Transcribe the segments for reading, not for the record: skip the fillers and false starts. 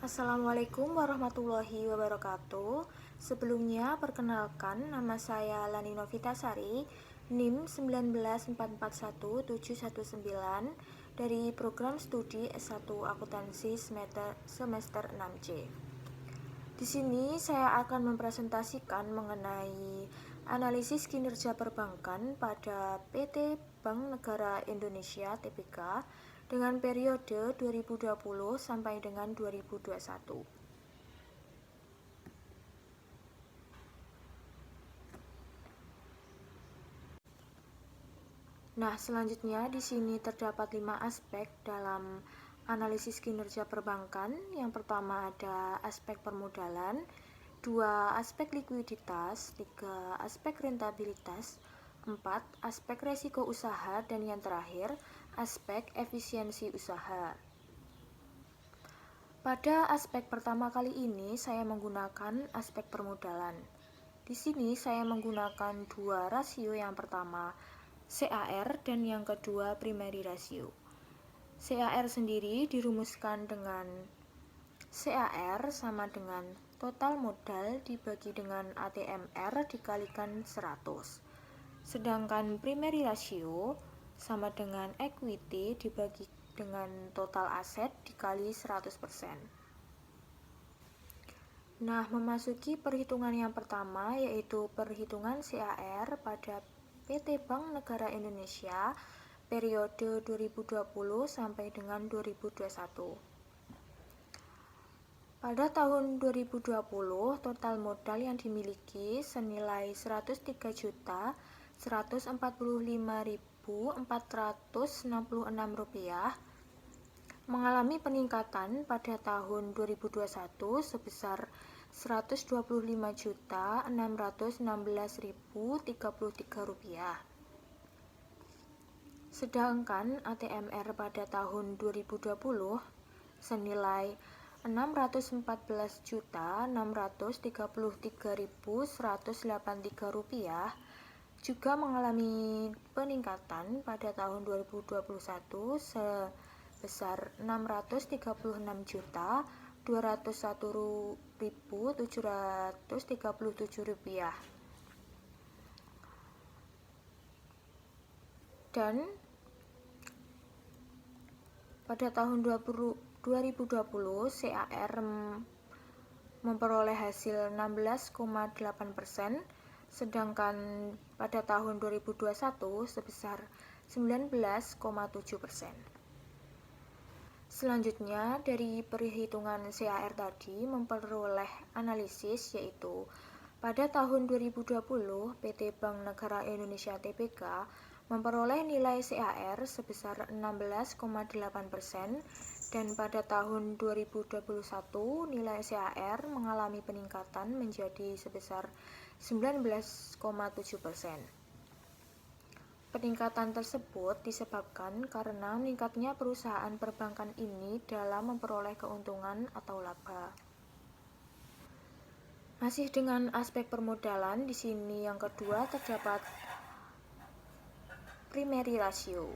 Assalamualaikum warahmatullahi wabarakatuh. Sebelumnya, perkenalkan nama saya Lani Novitasari, NIM 194417119 dari program studi S1 Akuntansi semester 6C. Di sini saya akan mempresentasikan mengenai analisis kinerja perbankan pada PT Bank Negara Indonesia (TBK) dengan periode 2020 sampai dengan 2021. Nah, selanjutnya di sini terdapat 5 aspek dalam analisis kinerja perbankan. Yang pertama ada aspek permodalan, 2 aspek likuiditas, 3 aspek rentabilitas, 4 aspek resiko usaha, dan yang terakhir aspek efisiensi usaha. Pada aspek pertama kali ini saya menggunakan aspek permodalan. Di sini saya menggunakan 2 rasio, yang pertama CAR dan yang kedua primary ratio. CAR sendiri dirumuskan dengan CAR sama dengan total modal dibagi dengan ATMR dikalikan 100. Sedangkan primary ratio sama dengan equity dibagi dengan total aset dikali 100%. Nah, memasuki perhitungan yang pertama, yaitu perhitungan CAR pada PT Bank Negara Indonesia periode 2020 sampai dengan 2021. Pada tahun 2020, total modal yang dimiliki senilai Rp103.145.466, mengalami peningkatan pada tahun 2021 sebesar Rp125.616.033. Sedangkan ATMR pada tahun 2020 senilai Rp614.633.183 juga mengalami peningkatan pada tahun 2021 sebesar Rp631.201.737. Dan pada tahun 2020 CAR memperoleh hasil 16,8%, sedangkan pada tahun 2021 sebesar 19,7%. Selanjutnya, dari perhitungan CAR tadi memperoleh analisis, yaitu pada tahun 2020 PT Bank Negara Indonesia (TBK) memperoleh nilai CAR sebesar 16,8%, dan pada tahun 2021 nilai CAR mengalami peningkatan menjadi sebesar 19,7%. Peningkatan tersebut disebabkan karena meningkatnya perusahaan perbankan ini dalam memperoleh keuntungan atau laba. Masih dengan aspek permodalan, di sini yang kedua terdapat primary ratio.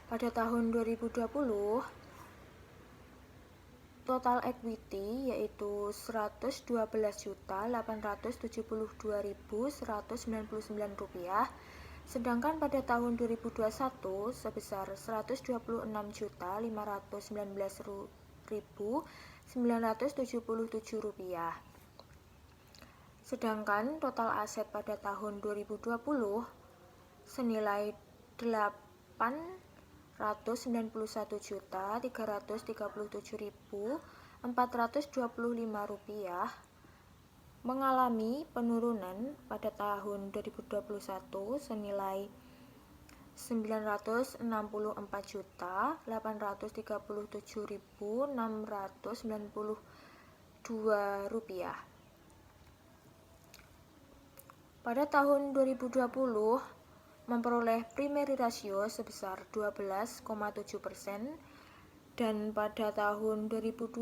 Pada tahun 2020, total equity yaitu Rp112.872.199, sedangkan pada tahun 2021 sebesar Rp126.519.977. Sedangkan total aset pada tahun 2020 senilai Rp891.337.425, mengalami penurunan pada tahun 2021 senilai Rp964.837.692. Pada tahun 2020 memperoleh primary ratio sebesar 12,7%, dan pada tahun 2021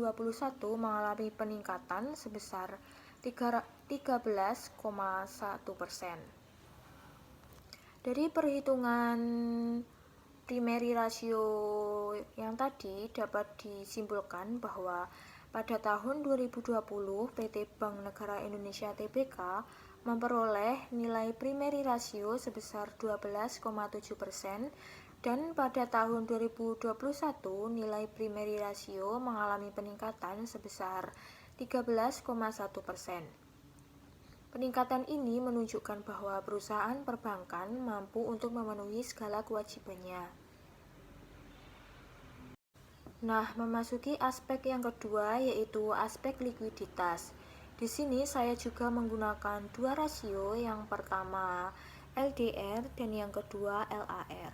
mengalami peningkatan sebesar 13,1%. Dari perhitungan primary ratio yang tadi dapat disimpulkan bahwa pada tahun 2020 PT Bank Negara Indonesia Tbk memperoleh nilai primary ratio sebesar 12,7% dan pada tahun 2021 nilai primary ratio mengalami peningkatan sebesar 13,1%. Peningkatan ini menunjukkan bahwa perusahaan perbankan mampu untuk memenuhi segala kewajibannya. Nah, memasuki aspek yang kedua yaitu aspek likuiditas. Di sini saya juga menggunakan dua rasio, yang pertama LDR dan yang kedua LAR.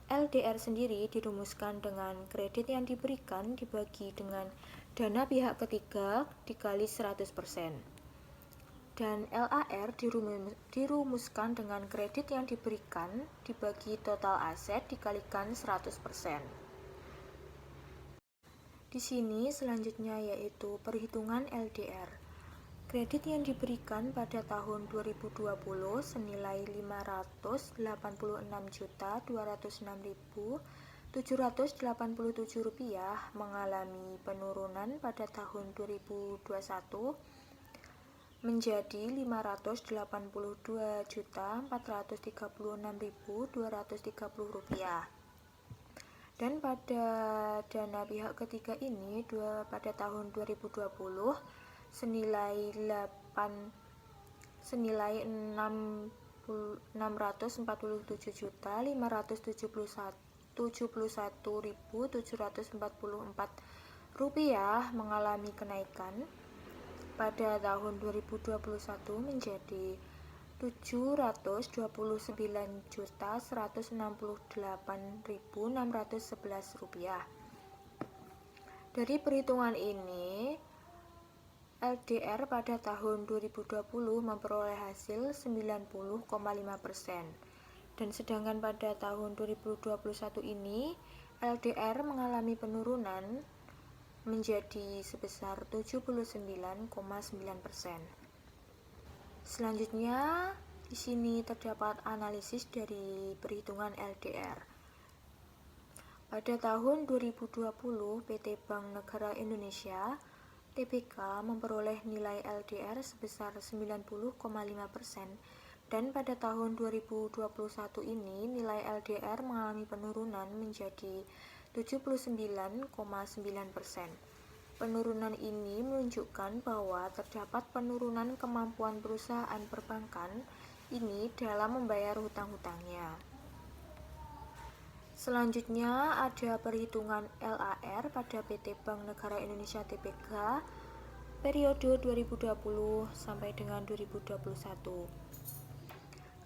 LDR sendiri dirumuskan dengan kredit yang diberikan dibagi dengan dana pihak ketiga dikali 100%. Dan LAR dirumuskan dengan kredit yang diberikan dibagi total aset dikalikan 100%. Di sini selanjutnya yaitu perhitungan LDR. Kredit yang diberikan pada tahun 2020 senilai Rp586.206.787 mengalami penurunan pada tahun 2021 menjadi Rp582.436.230. Dan pada dana pihak ketiga ini pada tahun 2020 senilai 641.744 mengalami kenaikan pada tahun 2021 menjadi Rp729.168.611. Dari perhitungan ini, LDR pada tahun 2020 memperoleh hasil 90,5%. Dan sedangkan pada tahun 2021 ini, LDR mengalami penurunan menjadi sebesar 79,9%. Selanjutnya, di sini terdapat analisis dari perhitungan LDR. Pada tahun 2020, PT Bank Negara Indonesia Tbk memperoleh nilai LDR sebesar 90,5%, dan pada tahun 2021 ini nilai LDR mengalami penurunan menjadi 79,9%. Penurunan ini menunjukkan bahwa terdapat penurunan kemampuan perusahaan perbankan ini dalam membayar hutang-hutangnya. Selanjutnya ada perhitungan LAR pada PT Bank Negara Indonesia Tbk periode 2020 sampai dengan 2021.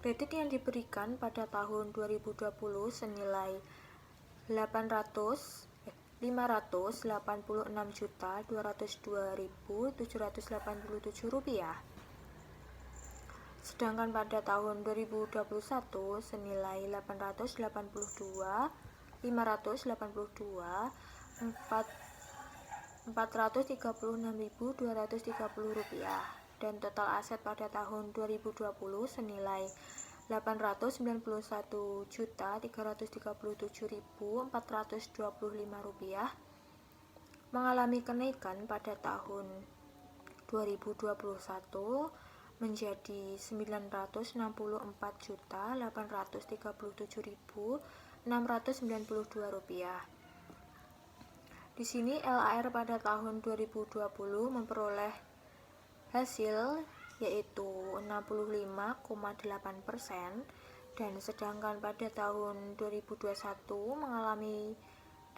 Kredit yang diberikan pada tahun 2020 senilai Rp586.202.787. Sedangkan pada tahun 2021 senilai Rp582.436.230, dan total aset pada tahun 2020 senilai Rp891.337.425 mengalami kenaikan pada tahun 2021 menjadi Rp994.837.692. Di sini LAR pada tahun 2020 memperoleh hasil yaitu 65,8%, dan sedangkan pada tahun 2021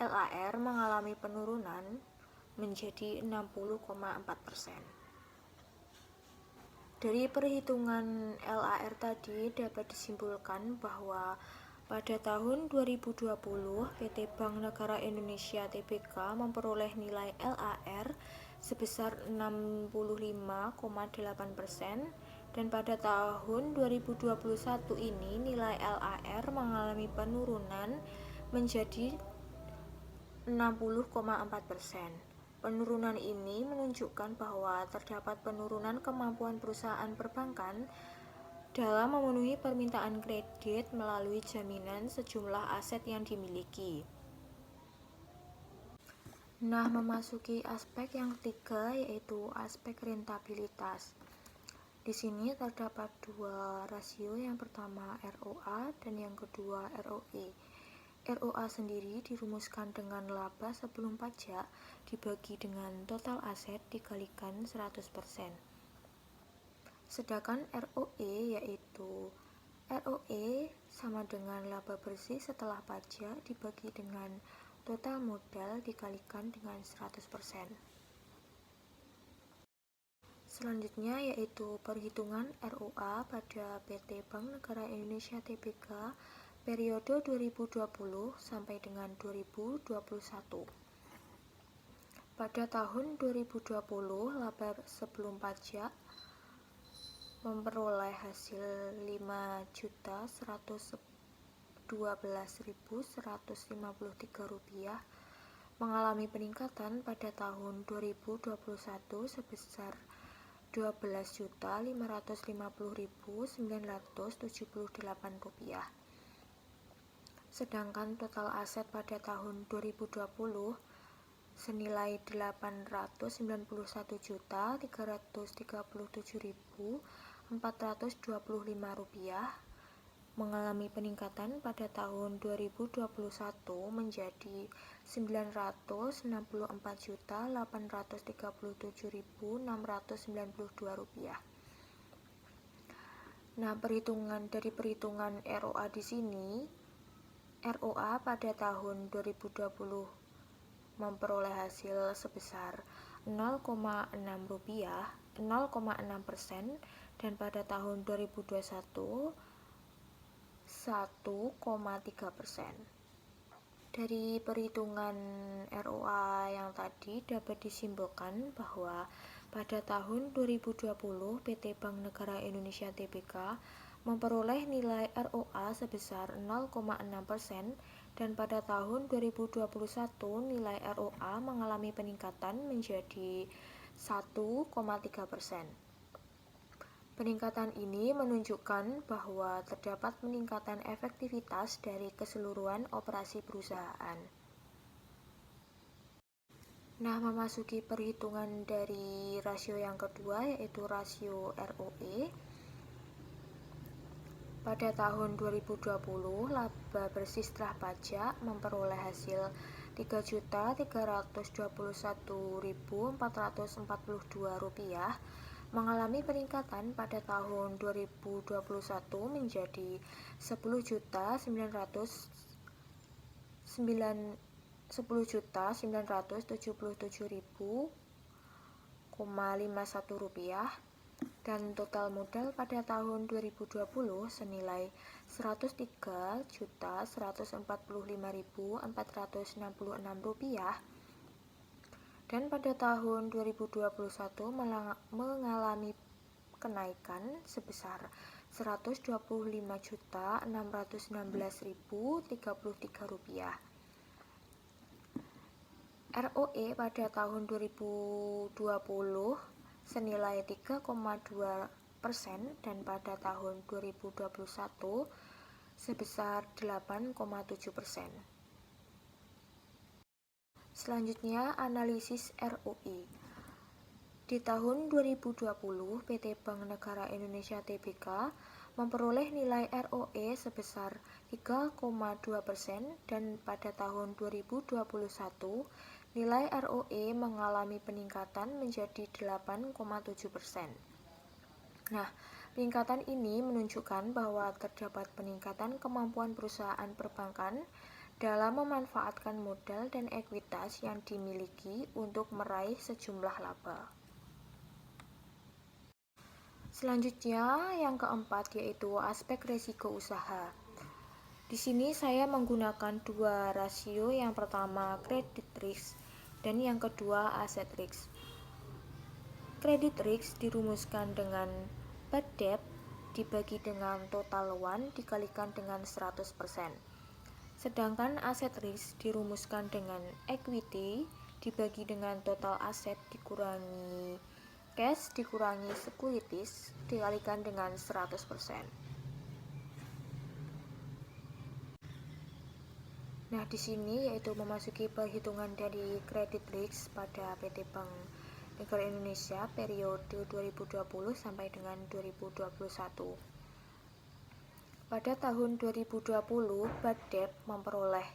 LAR mengalami penurunan menjadi 60,4%. Dari perhitungan LAR tadi dapat disimpulkan bahwa pada tahun 2020 PT Bank Negara Indonesia Tbk memperoleh nilai LAR sebesar 65,8%, dan pada tahun 2021 ini nilai LAR mengalami penurunan menjadi 60,4%. Penurunan ini menunjukkan bahwa terdapat penurunan kemampuan perusahaan perbankan dalam memenuhi permintaan kredit melalui jaminan sejumlah aset yang dimiliki. Nah, memasuki aspek yang ketiga, yaitu aspek rentabilitas. Di sini terdapat dua rasio, yang pertama ROA dan yang kedua ROE. ROA sendiri dirumuskan dengan laba sebelum pajak dibagi dengan total aset dikalikan 100%. Sedangkan ROE yaitu ROE sama dengan laba bersih setelah pajak dibagi dengan total modal dikalikan dengan 100%. Selanjutnya yaitu perhitungan ROA pada PT Bank Negara Indonesia Tbk periode 2020 sampai dengan 2021. Pada tahun 2020, laba sebelum pajak memperoleh hasil Rp5.112.153, mengalami peningkatan pada tahun 2021 sebesar Rp12.550.978. Sedangkan total aset pada tahun 2020 senilai Rp891.337.425, mengalami peningkatan pada tahun 2021 menjadi Rp991.837.692. Nah, dari perhitungan ROA di sini, ROA pada tahun 2020 memperoleh hasil sebesar Rp0,6, dan pada tahun 2021 1,3%. Dari perhitungan ROA yang tadi dapat disimpulkan bahwa pada tahun 2020 PT Bank Negara Indonesia Tbk memperoleh nilai ROA sebesar 0,6%, dan pada tahun 2021 nilai ROA mengalami peningkatan menjadi 1,3%. Peningkatan ini menunjukkan bahwa terdapat peningkatan efektivitas dari keseluruhan operasi perusahaan. Nah, memasuki perhitungan dari rasio yang kedua, yaitu rasio ROE. Pada tahun 2020, laba bersih setelah pajak memperoleh hasil Rp3.321.442, mengalami peningkatan pada tahun 2021 menjadi Rp10.977.051, dan total modal pada tahun 2020 senilai Rp103.145.466, dan pada tahun 2021 mengalami kenaikan sebesar Rp125.616.033. ROE pada tahun 2020 senilai 3,2%, dan pada tahun 2021 sebesar 8,7%. Selanjutnya, analisis ROE. Di tahun 2020, PT Bank Negara Indonesia Tbk memperoleh nilai ROE sebesar 3,2%, dan pada tahun 2021 nilai ROE mengalami peningkatan menjadi 8,7%. Nah, peningkatan ini menunjukkan bahwa terdapat peningkatan kemampuan perusahaan perbankan dalam memanfaatkan modal dan ekuitas yang dimiliki untuk meraih sejumlah laba. Selanjutnya, yang keempat yaitu aspek risiko usaha. Di sini saya menggunakan dua rasio, yang pertama credit risk dan yang kedua asset risk. Credit risk dirumuskan dengan bad debt dibagi dengan total loan dikalikan dengan 100%. Sedangkan asset risk dirumuskan dengan equity dibagi dengan total aset dikurangi Cash dikurangi securities dikalikan dengan 100%. Nah, di sini yaitu memasuki perhitungan dari credit risk pada PT Bank Negara Indonesia periode 2020 sampai dengan 2021. Pada tahun 2020, bad debt memperoleh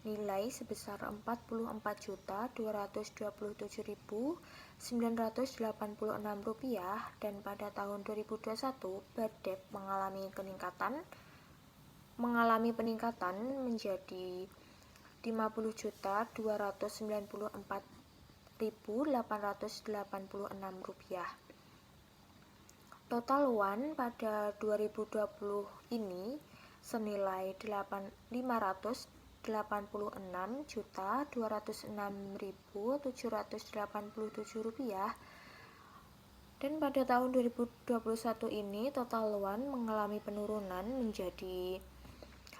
nilai sebesar Rp42.227.986 dan pada tahun 2021 bad debt mengalami peningkatan menjadi Rp50.294.886. Total uang pada 2020 ini senilai Rp586.206.787 dan pada tahun 2021 ini total uang mengalami penurunan menjadi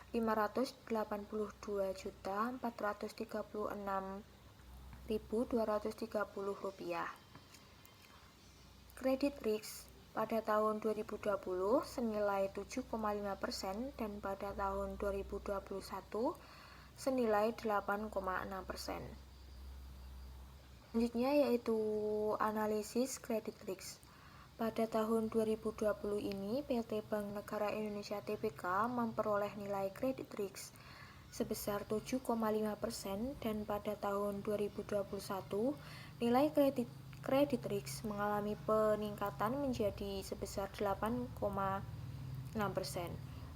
Rp588.436.230. Credit risk pada tahun 2020 senilai 7,5% dan pada tahun 2021 senilai 8,6%. Selanjutnya yaitu analisis credit risk. Pada tahun 2020 ini, PT Bank Negara Indonesia Tbk memperoleh nilai credit risk sebesar 7,5% dan pada tahun 2021 nilai credit risk mengalami peningkatan menjadi sebesar 8,6%.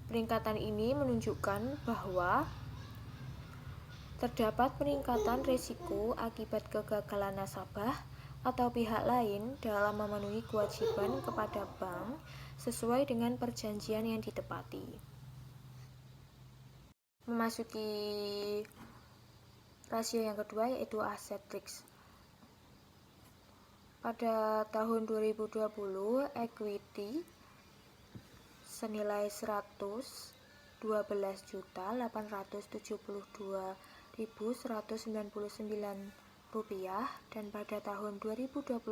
Peningkatan ini menunjukkan bahwa terdapat peningkatan risiko akibat kegagalan nasabah atau pihak lain dalam memenuhi kewajiban kepada bank sesuai dengan perjanjian yang ditepati. Memasuki rasio yang kedua yaitu asset risk. Pada tahun 2020, equity senilai Rp112.872.199 dan pada tahun 2021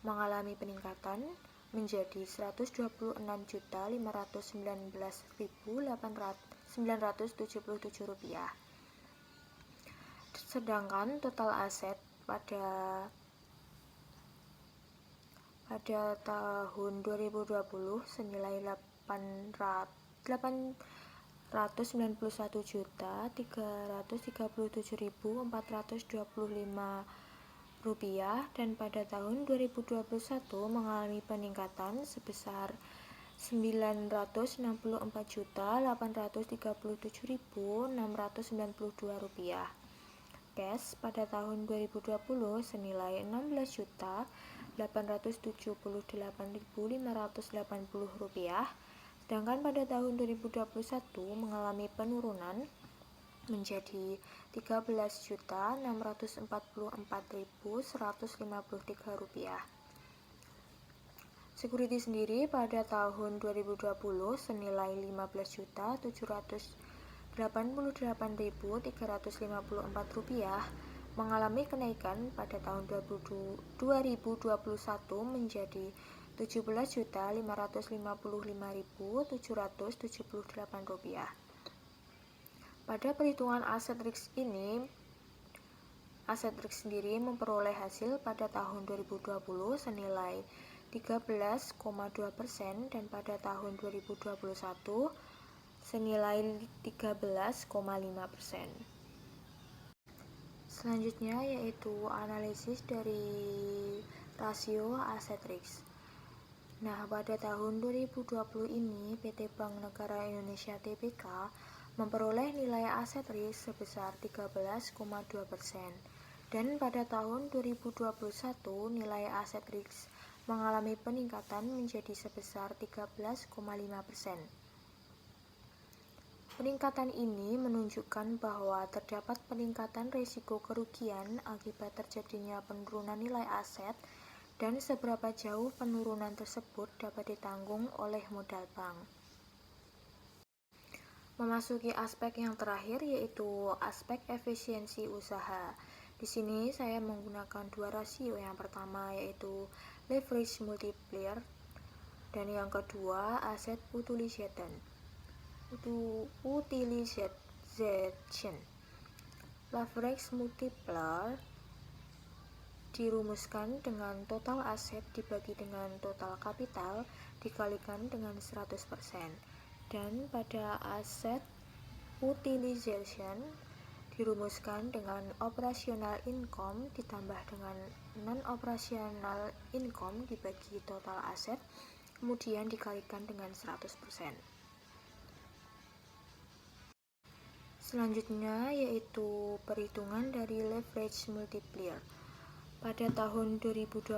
mengalami peningkatan menjadi Rp126.519.977. Sedangkan total aset pada tahun 2020 senilai Rp891.337.425 dan pada tahun 2021 mengalami peningkatan sebesar Rp964.837.692. Cash pada tahun 2020 senilai Rp6.878.580, sedangkan pada tahun 2021 mengalami penurunan menjadi Rp13.644.153. Security sendiri pada tahun 2020 senilai Rp15.788.354 mengalami kenaikan pada tahun 2021 menjadi Rp17.555.778. Pada perhitungan aset risk ini, aset risk sendiri memperoleh hasil pada tahun 2020 senilai 13,2% dan pada tahun 2021 senilai 13,5%. Selanjutnya yaitu analisis dari rasio aset risk. Nah, pada tahun 2020 ini PT Bank Negara Indonesia Tbk memperoleh nilai aset risk sebesar 13,2% dan pada tahun 2021 nilai aset risk mengalami peningkatan menjadi sebesar 13,5%. Peningkatan ini menunjukkan bahwa terdapat peningkatan risiko kerugian akibat terjadinya penurunan nilai aset dan seberapa jauh penurunan tersebut dapat ditanggung oleh modal bank. Memasuki aspek yang terakhir yaitu aspek efisiensi usaha. Di sini saya menggunakan dua rasio, yang pertama yaitu leverage multiplier dan yang kedua asset utilization. Leverage multiplier dirumuskan dengan total aset dibagi dengan total kapital dikalikan dengan 100%. Dan pada asset utilization dirumuskan dengan operational income ditambah dengan non-operational income dibagi total aset, kemudian dikalikan dengan 100%. Selanjutnya yaitu perhitungan dari leverage multiplier. Pada tahun 2020,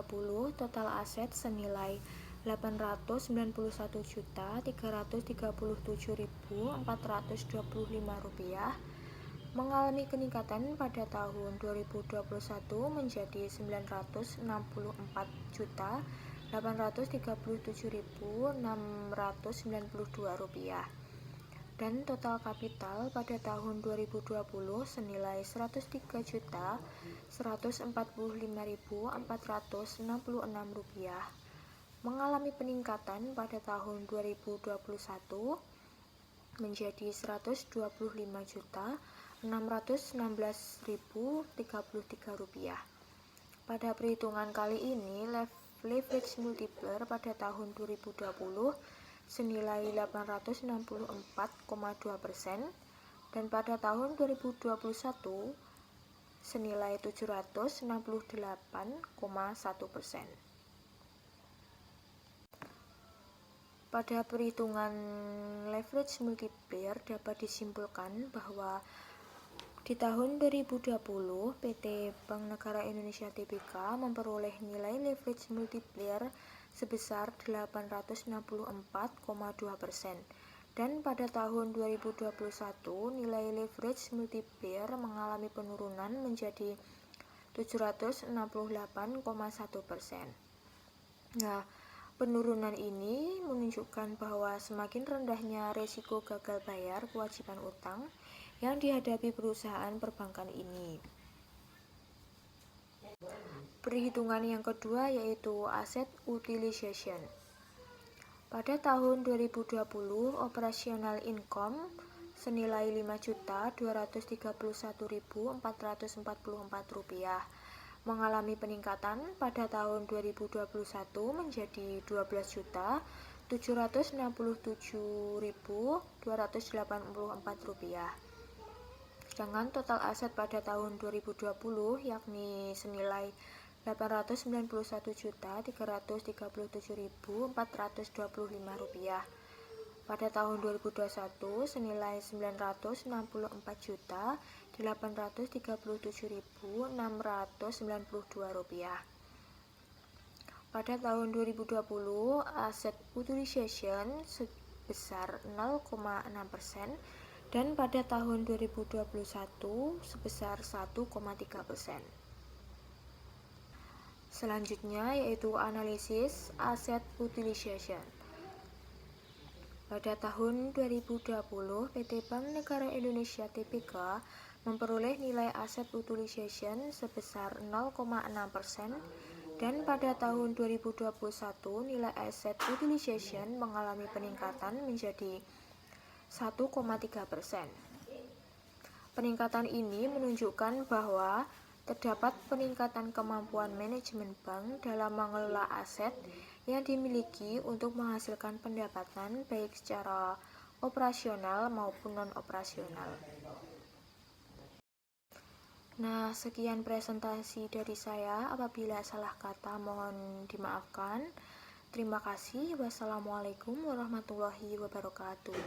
total aset senilai Rp891.337.425 mengalami peningkatan pada tahun 2021 menjadi Rp964.837.692 dan total kapital pada tahun 2020 senilai Rp103.145.466 mengalami peningkatan pada tahun 2021 menjadi Rp125.616.033. Pada perhitungan kali ini, leverage multiplier pada tahun 2020 senilai 864,2% dan pada tahun 2021 senilai 768,1%. Pada perhitungan leverage multiplier dapat disimpulkan bahwa di tahun 2020 PT Bank Negara Indonesia Tbk memperoleh nilai leverage multiplier sebesar 864,2% dan pada tahun 2021 nilai leverage multiplier mengalami penurunan menjadi 768,1%. Nah, penurunan ini menunjukkan bahwa semakin rendahnya resiko gagal bayar kewajiban utang yang dihadapi perusahaan perbankan ini. Perhitungan yang kedua yaitu asset utilization. Pada tahun 2020, operational income senilai Rp5.231.444 mengalami peningkatan pada tahun 2021 menjadi Rp12.267.284. Sedangkan total aset pada tahun 2020 yakni senilai Rp891.337.425. Pada tahun 2021 senilai Rp994.837.692. Pada tahun 2020 aset utilization sebesar 0,6% dan pada tahun 2021 sebesar 1,3%. Selanjutnya yaitu analisis aset utilization. Pada tahun 2020, PT Bank Negara Indonesia Tbk memperoleh nilai aset utilization sebesar 0,6% dan pada tahun 2021 nilai aset utilization mengalami peningkatan menjadi 1,3%. Peningkatan ini menunjukkan bahwa terdapat peningkatan kemampuan manajemen bank dalam mengelola aset yang dimiliki untuk menghasilkan pendapatan baik secara operasional maupun non-operasional. Nah, sekian presentasi dari saya. Apabila salah kata mohon dimaafkan. Terima kasih. Wassalamualaikum warahmatullahi wabarakatuh.